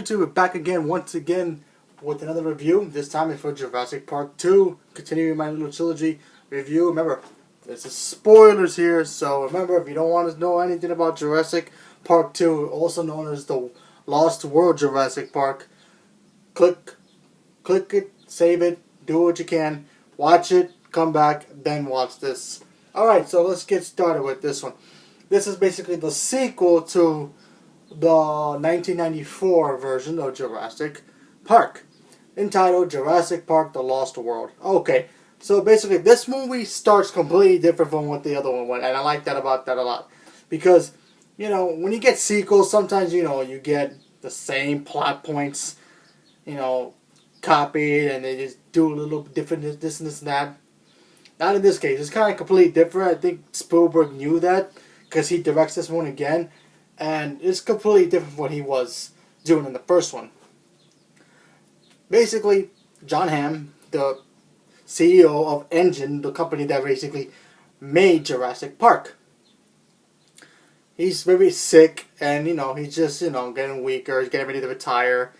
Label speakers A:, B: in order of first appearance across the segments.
A: YouTube? We're back again, once again, with another review. This time it's for Jurassic Park 2. Continuing my little trilogy review. Remember, there's spoilers here, so remember, if you don't want to know anything about Jurassic Park 2, also known as the Lost World Jurassic Park, click it, save it, do what you can, watch it, come back, then watch this. Alright, so let's get started with this one. This is basically the sequel to the 1994 version of Jurassic Park, entitled Jurassic Park: The Lost World. Okay, so basically this movie starts completely different from what the other one went, and I like that about that a lot. Because, you know, when you get sequels, sometimes, you know, you get the same plot points, you know, copied, and they just do a little different this and this and that. Not in this case. It's kind of completely different. I think Spielberg knew that, because he directs this one again. And it's completely different from what he was doing in the first one. Basically, John Hamm, the CEO of Engine, the company that basically made Jurassic Park, he's very sick, and, you know, he's just, you know, getting weaker, he's getting ready to retire.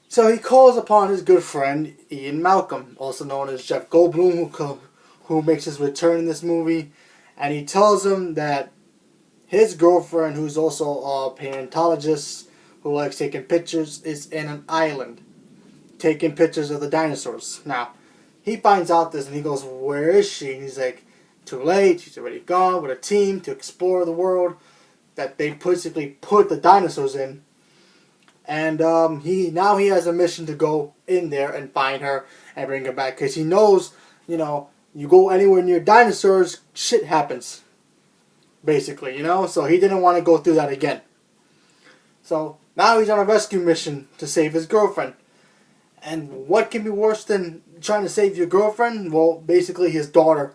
A: So he calls upon his good friend, Ian Malcolm, also known as Jeff Goldblum, who makes his return in this movie, and he tells him that his girlfriend, who's also a paleontologist who likes taking pictures, is in an island taking pictures of the dinosaurs. Now, he finds out this and he goes, "Where is she?" And he's like, "Too late, she's already gone with a team to explore the world that they basically put the dinosaurs in." And he has a mission to go in there and find her and bring her back, because he knows, you know, you go anywhere near dinosaurs, shit happens. Basically, you know, so he didn't want to go through that again. So now he's on a rescue mission to save his girlfriend. And what can be worse than trying to save your girlfriend? Well, basically his daughter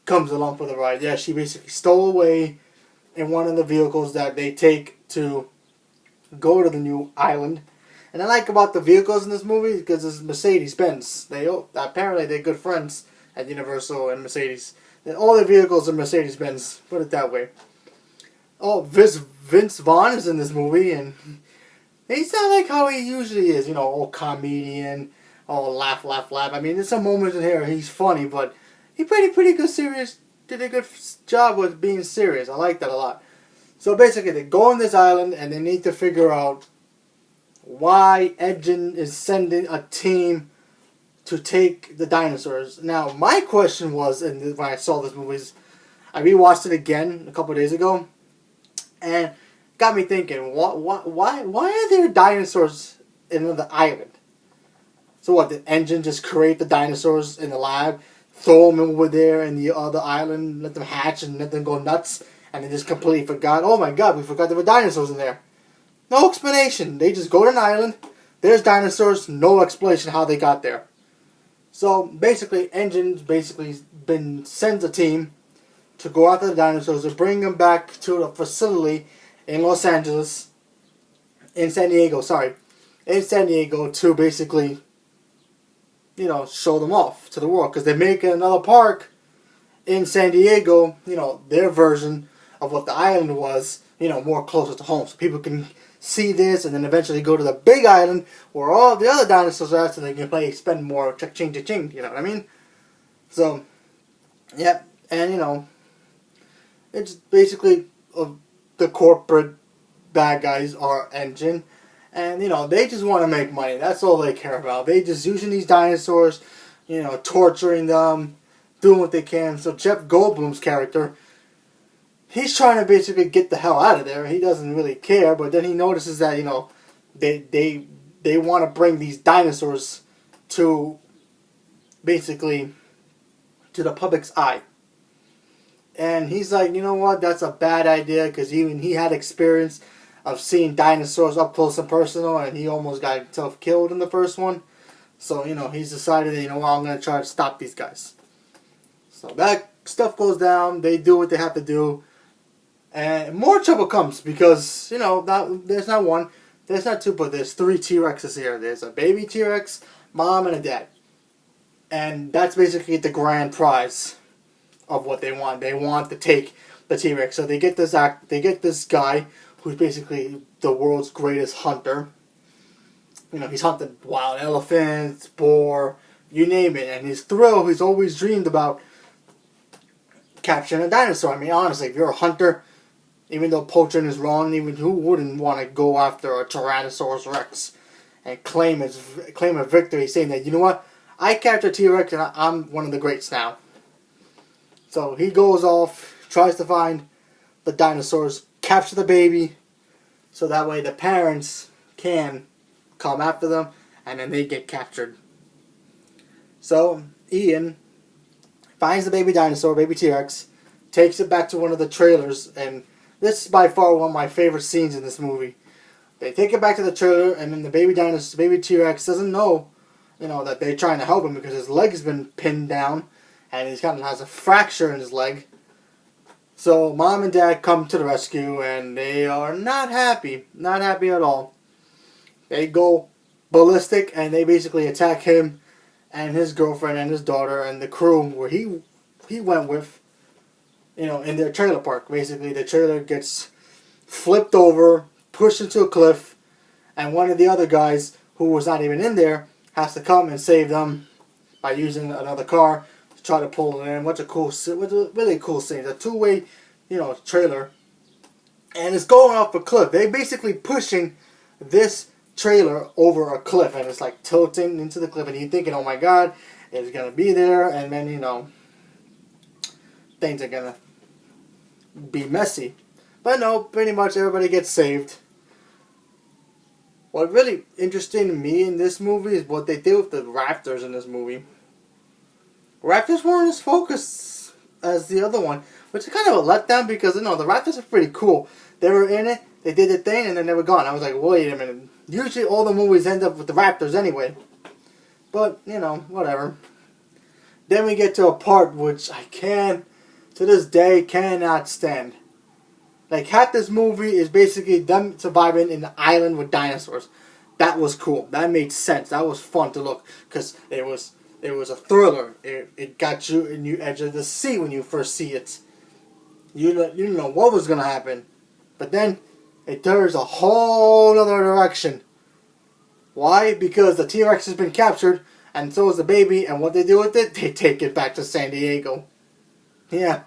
A: comes along for the ride. Yeah, she basically stole away in one of the vehicles that they take to go to the new island. And I like about the vehicles in this movie, because it's Mercedes-Benz. Apparently they're good friends at Universal and Mercedes. All the vehicles are Mercedes-Benz, put it that way. Oh, Vince Vaughn is in this movie, and he's not like how he usually is, you know, all comedian, all laugh. I mean, there's some moments in here he's funny, but he pretty good serious, did a good job with being serious. I like that a lot. So basically, they go on this island, and they need to figure out why Engine is sending a team to take the dinosaurs. Now, my question was, and when I saw this movie, I rewatched it again a couple of days ago, and got me thinking, why are there dinosaurs in the island? So what, did Engine just create the dinosaurs in the lab, throw them over there in the other island, let them hatch and let them go nuts, and they just completely forgot, oh my god, we forgot there were dinosaurs in there? No explanation. They just go to an island, there's dinosaurs, no explanation how they got there. So basically, Engine's sends a team to go after the dinosaurs, to bring them back to the facility in San Diego, to basically, you know, show them off to the world, because they're making another park in San Diego, you know, their version of what the island was, you know, more closer to home, so people can see this, and then eventually go to the big island where all the other dinosaurs are at, so they can spend more cha-ching, you know what I mean? So, yep, and, you know, it's basically the corporate bad guys are Engine, and, you know, they just want to make money. That's all they care about. They just using these dinosaurs, you know, torturing them, doing what they can. So Jeff Goldblum's character, he's trying to basically get the hell out of there. He doesn't really care, but then he notices that, you know, they want to bring these dinosaurs to, basically, to the public's eye. And he's like, you know what, that's a bad idea, because even he had experience of seeing dinosaurs up close and personal, and he almost got himself killed in the first one. So, you know, he's decided that, you know what, I'm going to try to stop these guys. So that stuff goes down, they do what they have to do. And more trouble comes, because, you know, there's not one, there's not two, but there's 3 T-Rexes here. There's a baby T-Rex, mom, and a dad. And that's basically the grand prize of what they want. They want to take the T-Rex. So they get this guy who's basically the world's greatest hunter. He's hunting wild elephants, boar, you name it. And his thrill, he's always dreamed about capturing a dinosaur. I mean, honestly, if you're a hunter, even though poaching is wrong, even who wouldn't want to go after a Tyrannosaurus Rex and claim a victory, saying that, you know what, I captured T-Rex and I'm one of the greats now. So he goes off, tries to find the dinosaurs, capture the baby, so that way the parents can come after them, and then they get captured. So Ian finds the baby dinosaur, baby T-Rex, takes it back to one of the trailers, and this is by far one of my favorite scenes in this movie. They take it back to the trailer, and then the baby dinosaur, baby T-Rex, doesn't know, that they're trying to help him because his leg's been pinned down, and he's has a fracture in his leg. So mom and dad come to the rescue, and they are not happy at all. They go ballistic, and they basically attack him and his girlfriend and his daughter and the crew where he went with, in their trailer park. Basically, the trailer gets flipped over, pushed into a cliff, and one of the other guys who was not even in there has to come and save them by using another car to try to pull it in. What's a really cool scene. It's a two-way, trailer, and it's going off a cliff. They basically pushing this trailer over a cliff, and it's like tilting into the cliff, and you're thinking, oh my god, it's gonna be there, and then things are gonna be messy. But no, pretty much everybody gets saved. What really interesting to me in this movie is what they did with the raptors in this movie. Raptors weren't as focused as the other one, which is kind of a letdown because the raptors are pretty cool. They were in it, they did their thing, and then they were gone. I was like, wait a minute. Usually all the movies end up with the raptors anyway. But, whatever. Then we get to a part which I to this day, cannot stand. Like, half this movie is basically them surviving in an island with dinosaurs. That was cool. That made sense. That was fun to look. Because it was a thriller. It got you in the edge of the seat when you first see it. You didn't know what was going to happen. But then it turns a whole other direction. Why? Because the T-Rex has been captured, and so is the baby, and what they do with it, they take it back to San Diego. Yeah.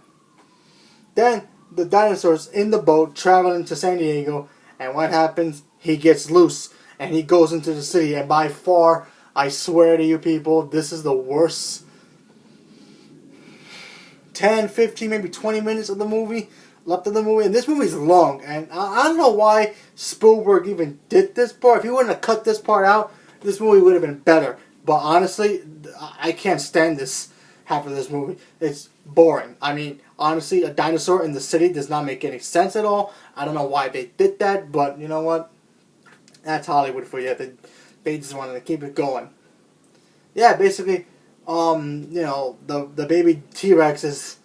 A: Then the dinosaur's in the boat traveling to San Diego, and what happens? He gets loose, and he goes into the city, and by far, I swear to you people, this is the worst 10, 15, maybe 20 minutes of the movie left of the movie, and this movie's long, and I don't know why Spielberg even did this part. If he wouldn't have cut this part out, this movie would have been better. But honestly, I can't stand this half of this movie. It's boring. I mean, honestly, a dinosaur in the city does not make any sense at all. I don't know why they did that, but you know what? That's Hollywood for you. They just wanted to keep it going. Yeah, basically, the baby T-Rex is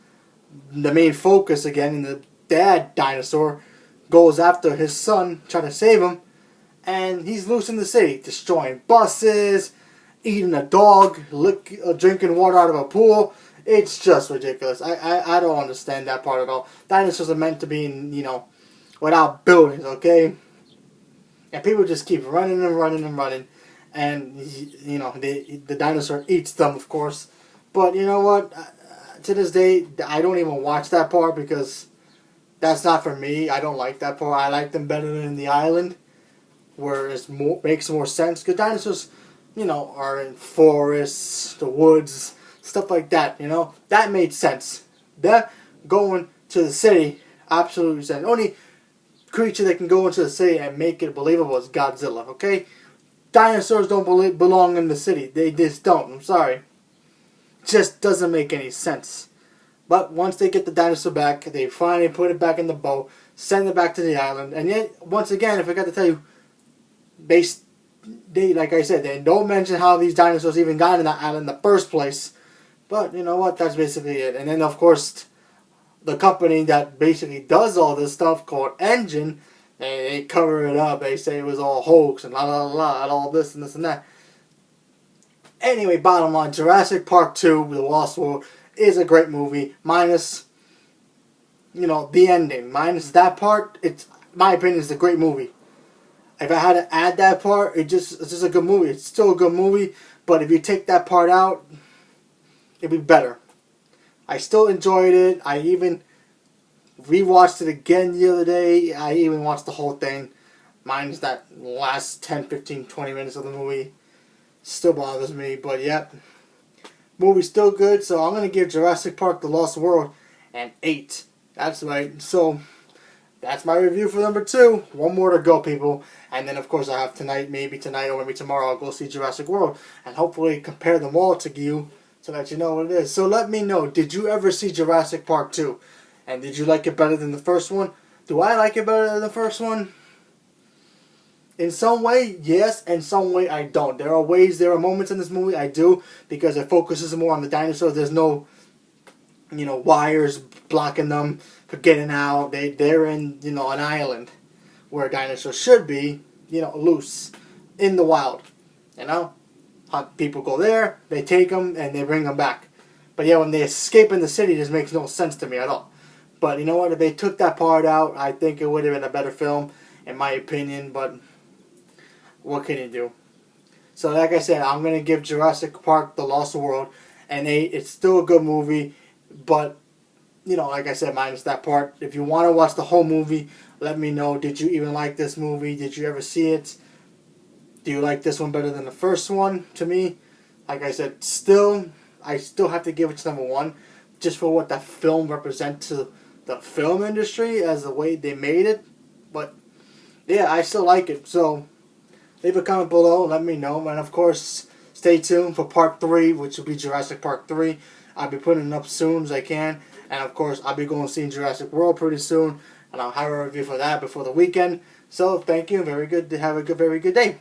A: the main focus again, and the dad dinosaur goes after his son, trying to save him, and he's loose in the city, destroying buses, eating a dog, drinking water out of a pool. It's just ridiculous. I don't understand that part at all. Dinosaurs are meant to be in, without buildings, okay? And people just keep running and running and running, and the dinosaur eats them, of course. But you know what? To this day, I don't even watch that part because that's not for me. I don't like that part. I like them better than the island, where it makes more sense. Because dinosaurs, are in forests, the woods, stuff like that. That made sense. That going to the city, absolutely sense. Only creature that can go into the city and make it believable is Godzilla. Okay, dinosaurs don't belong in the city. They just don't. I'm sorry. Just doesn't make any sense. But once they get the dinosaur back, they finally put it back in the boat, send it back to the island, and yet, once again, I forgot to tell you, they like I said, they don't mention how these dinosaurs even got in that island in the first place. But you know what? That's basically it. And then, of course, the company that basically does all this stuff called Engine, they cover it up. They say it was all hoax and la la la, and all this and this and that. Anyway, bottom line, Jurassic Park 2, The Lost World, is a great movie, minus, the ending. Minus that part, my opinion, is a great movie. If I had to add that part, it's just a good movie. It's still a good movie, but if you take that part out, it'd be better. I still enjoyed it. I even rewatched it again the other day. I even watched the whole thing. Minus that last 10, 15, 20 minutes of the movie. Still bothers me, but yep. Movie's still good, so I'm going to give Jurassic Park The Lost World an 8. That's right. So, that's my review for number 2. One more to go, people. And then, of course, I have maybe tonight or maybe tomorrow, I'll go see Jurassic World. And hopefully compare them all to you so that you know what it is. So let me know, did you ever see Jurassic Park 2? And did you like it better than the first one? Do I like it better than the first one? In some way, yes. In some way, I don't. There are moments in this movie I do, because it focuses more on the dinosaurs. There's no, wires blocking them for getting out. They're in, an island where dinosaurs should be, loose in the wild. People go there, they take them, and they bring them back. But yeah, when they escape in the city, this makes no sense to me at all. But you know what? If they took that part out, I think it would have been a better film, in my opinion. But what can you do? So like I said, I'm going to give Jurassic Park The Lost World an 8. It's still a good movie, but, like I said, minus that part. If you want to watch the whole movie, let me know. Did you even like this movie? Did you ever see it? Do you like this one better than the first one? To me, like I said, I still have to give it to number 1, just for what that film represents to the film industry as the way they made it. But, yeah, I still like it. So leave a comment below, let me know. And of course, stay tuned for part 3, which will be Jurassic Park 3. I'll be putting it up soon as I can. And of course, I'll be going to see Jurassic World pretty soon. And I'll have a review for that before the weekend. So, thank you. Very good. Have a very good day.